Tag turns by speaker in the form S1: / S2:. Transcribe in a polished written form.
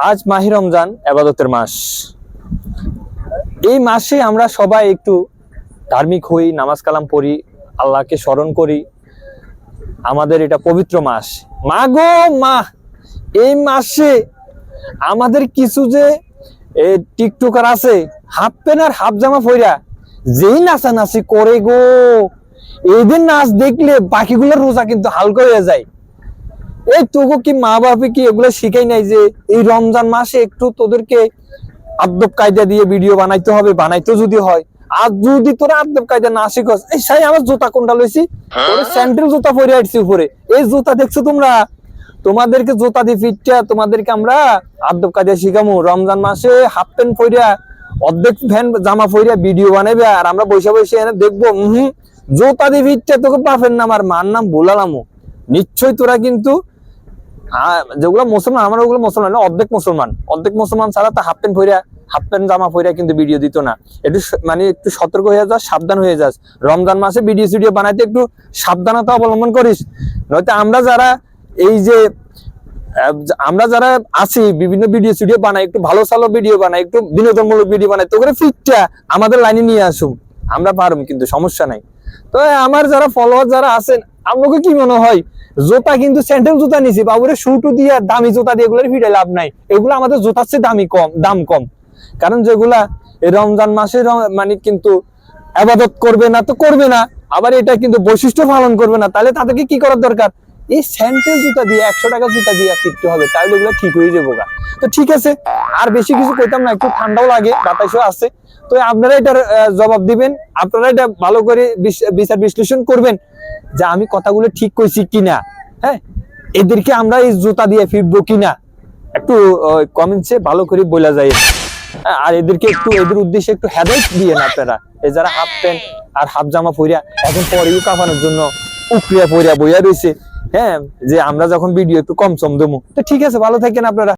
S1: আজ মাহে রমজান ইবাদতের মাস। এই মাসে আমরা সবাই একটু ধার্মিক হই, নামাজ কালাম পড়ি, আল্লাহকে স্মরণ করি। আমাদের এটা পবিত্র মাস। মা গো মা, এই মাসে আমাদের কিছু যে টিকটকার আছে হাফ প্যান্ট আর হাফ জামা পইরা যেই নাচানাচি করে গো, এদের নাচ দেখলে বাকিগুলোর রোজা কিন্তু হালকা হয়ে যায়। এই তোকে কি মা বাপে কি এগুলো শিখাই নাই যে এই রমজান মাসে একটু তোদেরকে আদব কায়দা দিয়ে ভিডিও বানাইতে হবে? বানাইতে যদি হয়, আর যদি তোরা আদব কায়দা না শিখস, এই সাই আমার জুতা কোনটা লইছি, তোর স্যান্ডেল জুতা পরে আসছি উপরে, এই জুতা দেখছো তোমরা? তোমাদেরকে জুতা দিয়ে ফিটটা তোমাদেরকে আমরা আদব কায়দা শিখামু। রমজান মাসে হাফ প্যান্ট পরিয়া অর্ধেক ফ্যান জামা পরিয়া ভিডিও বানাবে আর আমরা বসে বসে এনে দেখবো? জুতা দিয়ে ফিটটা তোকে বাপের নাম আর মার নাম ভুলালামু। নিশ্চয়ই তোরা কিন্তু যেগুলো মুসলমান, আমার ওগুলো মুসলমান না, অর্ধেক মুসলমান ছাড়া তো হাফ প্যান্ট জামা পরে কিন্তু ভিডিও দিত না। একটু মানে একটু সতর্ক হয়ে যাস, সাবধান হয়ে যাস। রমজান মাসে ভিডিও বানাইতে একটু সাবধানতা অবলম্বন করিস, নয়তো আমরা যারা আছি বিভিন্ন ভিডিও বানাই, একটু ভালো সালো ভিডিও বানাই, একটু বিনোদনমূলক ভিডিও বানাই, তো করে ফিটটা আমাদের লাইনে নিয়ে আসুন, আমরা পারব, কিন্তু সমস্যা নাই। তো আমার যারা ফলোয়ার যারা আছেন, আমাকে কি মনে হয় জুতা কিন্তু স্যান্ডেল জুতা নিছি বাবুরে, শুটু দিয়ে দামি জুতা দিয়ে এগুলোর ফিটে লাভ নাই। এগুলো আমাদের জুতার চেয়ে দাম কম। কারণ যেগুলা এই রমজান মাসে মানে কিন্তু ইবাদত করবে না তো করবে না, আবার এটা কিন্তু বৈশিষ্ট্য পালন করবে না, তাহলে তাদেরকে কি করার দরকার? এই স্যান্ডেল জুতা দিয়ে 100 টাকা জুতা দিয়ে ফিরতে হবে, তাহলে এগুলো ঠিক হয়ে যাবো। তো ঠিক আছে, আর বেশি কিছু কইতাম না, একটু ঠান্ডাও লাগে, বাতাসও আছে। তো আপনারা এটার জবাব দিবেন, আপনারা এটা ভালো করে বিচার বিশ্লেষণ করবেন যে আমি কথাগুলো ঠিক কইছি কিনা। হ্যাঁ, এদেরকে আমরা এই জুতা দিয়ে ফিরবো কিনা, একটু কমেন্টসে ভালো করে বলা যায়। আর এদেরকে একটু এদের উদ্দেশ্যে একটু হেদায়েত দিয়ে না আপনারা, এই যারা হাফ প্যান্ট আর হাফ জামা পরিয়া এখন পরেও কাঁপানোর জন্য উপরিয়া পরিয়া বইয়া রয়েছে। হ্যাঁ, যে আমরা যখন ভিডিও একটু কম দেবো। তো ঠিক আছে, ভালো থাকেন আপনারা।